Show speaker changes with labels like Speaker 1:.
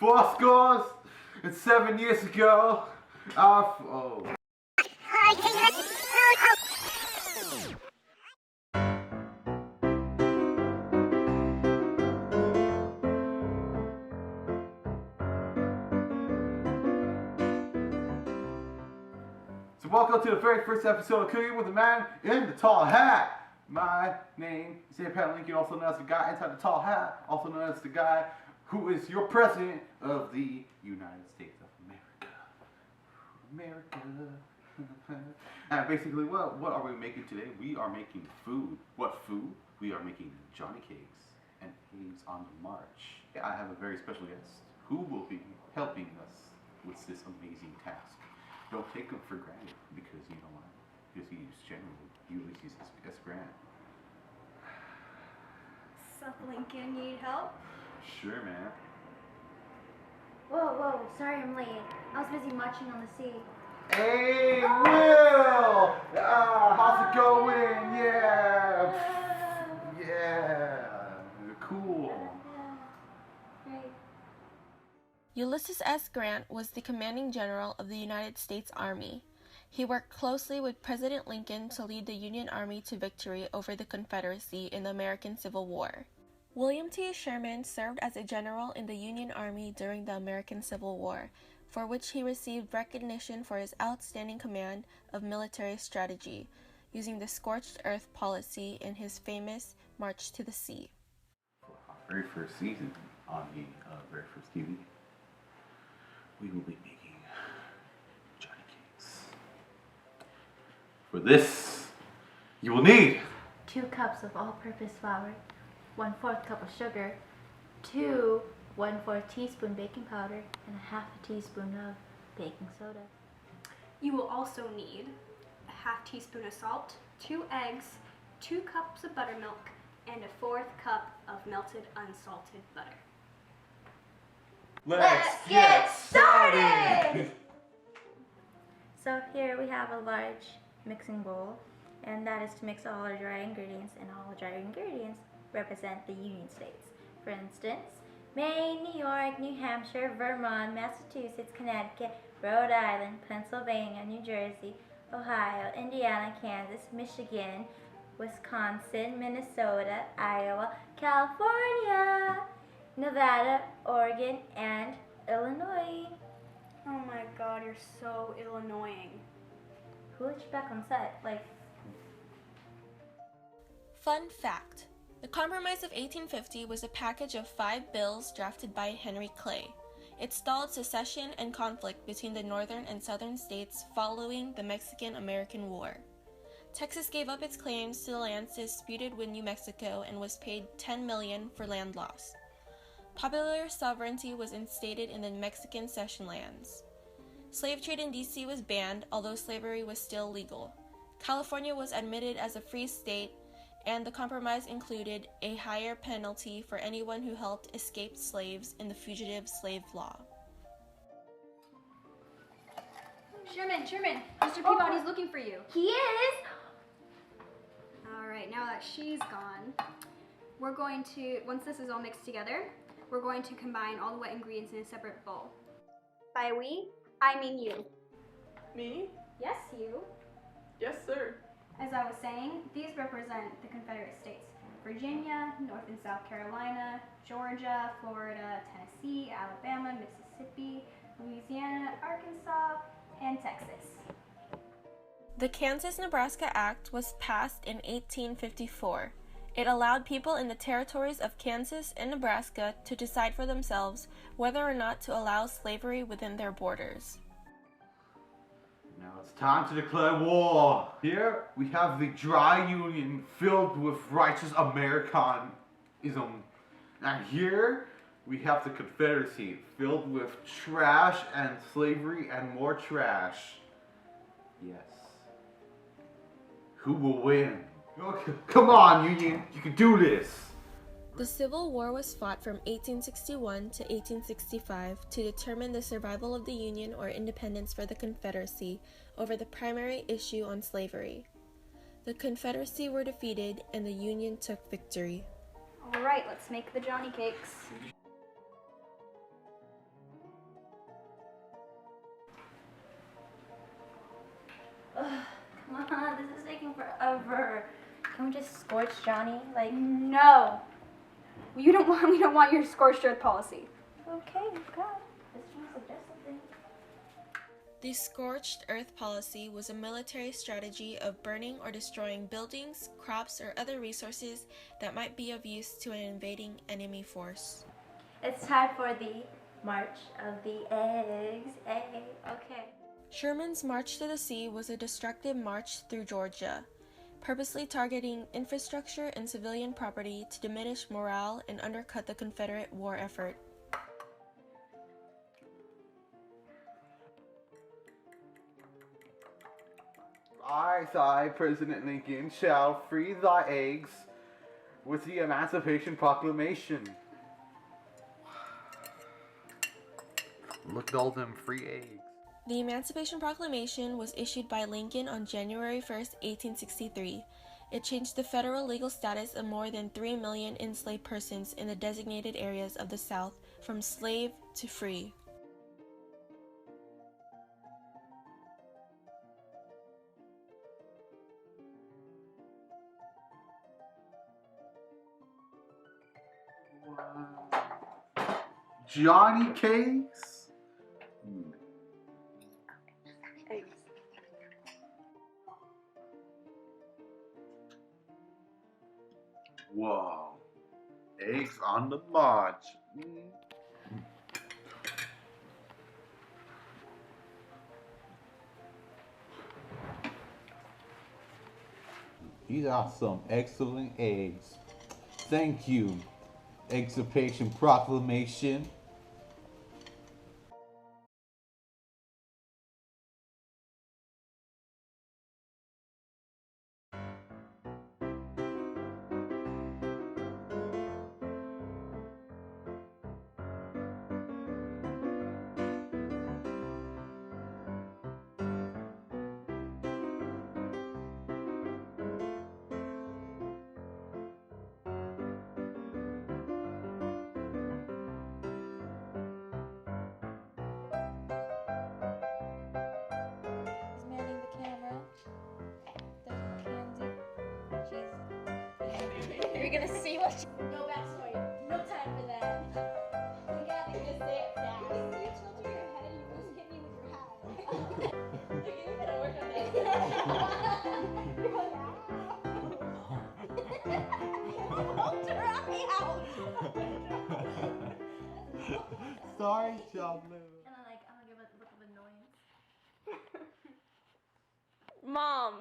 Speaker 1: Foscos! It's 7 years ago. Oh. So welcome to the very first episode of Cooking with the Man in the Tall Hat. My name is Abraham Lincoln, also known as the guy inside the tall hat, also known as the guy who is your president of the United States of America. And basically, what are we making today? We are making food. What food? We are making Johnny cakes and eggs on the march. I have a very special guest who will be helping us with this amazing task. Don't take him for granted because you know why? Because he's generally, he always uses S Grant.
Speaker 2: Sup, Lincoln, need help?
Speaker 1: Sure, man.
Speaker 3: Whoa, sorry I'm late. I was busy marching on the sea.
Speaker 1: Hey, Will! How's it going? Yeah, cool.
Speaker 3: Great.
Speaker 4: Ulysses S. Grant was the commanding general of the United States Army. He worked closely with President Lincoln to lead the Union Army to victory over the Confederacy in the American Civil War. William T. Sherman served as a general in the Union Army during the American Civil War, for which he received recognition for his outstanding command of military strategy, using the scorched earth policy in his famous March to the Sea.
Speaker 1: For our very first season on the very first TV, we will be making Johnny cakes. For this, you will need
Speaker 3: 2 cups of all-purpose flour, 1/4 cup of sugar, 2 1/4 teaspoon baking powder, and a 1/2 teaspoon of baking soda.
Speaker 2: You will also need a 1/2 teaspoon of salt, 2 eggs, 2 cups of buttermilk, and a 1/4 cup of melted unsalted butter.
Speaker 1: Let's get started!
Speaker 3: So here we have a large mixing bowl, and that is to mix all our dry ingredients, and all the dry ingredients represent the Union States. For instance, Maine, New York, New Hampshire, Vermont, Massachusetts, Connecticut, Rhode Island, Pennsylvania, New Jersey, Ohio, Indiana, Kansas, Michigan, Wisconsin, Minnesota, Iowa, California, Nevada, Oregon, and Illinois.
Speaker 2: Oh my god, you're so annoying.
Speaker 3: Who let you back on set?
Speaker 4: Fun fact: the Compromise of 1850 was a package of 5 bills drafted by Henry Clay. It stalled secession and conflict between the northern and southern states following the Mexican-American War. Texas gave up its claims to the lands disputed with New Mexico and was paid $10 million for land loss. Popular sovereignty was instated in the Mexican cession lands. Slave trade in D.C. was banned, although slavery was still legal. California was admitted as a free state, and the compromise included a higher penalty for anyone who helped escaped slaves in the fugitive slave law.
Speaker 2: Sherman, Mr. Peabody's looking for you.
Speaker 3: He is!
Speaker 2: Alright, now that she's gone, we're going to, once this is all mixed together, we're going to combine all the wet ingredients in a separate bowl. By we, I mean you.
Speaker 5: Me?
Speaker 2: Yes, you.
Speaker 5: Yes, sir.
Speaker 2: As I was saying, these represent the Confederate States: Virginia, North and South Carolina, Georgia, Florida, Tennessee, Alabama, Mississippi, Louisiana, Arkansas, and Texas.
Speaker 4: The Kansas-Nebraska Act was passed in 1854. It allowed people in the territories of Kansas and Nebraska to decide for themselves whether or not to allow slavery within their borders.
Speaker 1: Now it's time to declare war. Here we have the dry union filled with righteous Americanism. And here we have the Confederacy filled with trash and slavery and more trash. Yes. Who will win? Okay. Come on, Union. You can do this.
Speaker 4: The Civil War was fought from 1861 to 1865 to determine the survival of the Union or independence for the Confederacy over the primary issue on slavery. The Confederacy were defeated and the Union took victory.
Speaker 2: Alright, let's make the Johnny cakes.
Speaker 3: scorch Johnny? Like,
Speaker 2: No. We don't want your scorched earth policy.
Speaker 3: okay, go. Just trying to suggest something.
Speaker 4: The scorched earth policy was a military strategy of burning or destroying buildings, crops, or other resources that might be of use to an invading enemy force.
Speaker 3: It's time for the March of the Eggs. Hey, okay.
Speaker 4: Sherman's March to the Sea was a destructive march through Georgia, purposely targeting infrastructure and civilian property to diminish morale and undercut the Confederate war effort.
Speaker 1: I, President Lincoln, shall free thy eggs with the Emancipation Proclamation. Look at all them free eggs.
Speaker 4: The Emancipation Proclamation was issued by Lincoln on January 1, 1863. It changed the federal legal status of more than 3 million enslaved persons in the designated areas of the South from slave to free.
Speaker 1: Wow. Johnny cakes? Whoa. Eggs on the march.
Speaker 6: These are some excellent eggs. Thank you, Emancipation Proclamation.
Speaker 3: He's manning the camera. There's Mackenzie. You're gonna see what she... No backstory. No time for that. We gotta just say it now.
Speaker 2: You tilted your head and you just hit me with your hat.
Speaker 3: Okay, we gotta work on that. Don't drown me out.
Speaker 6: Sorry, Joblin.
Speaker 3: And then like, I'm gonna give it a look of annoyance.
Speaker 5: Mom.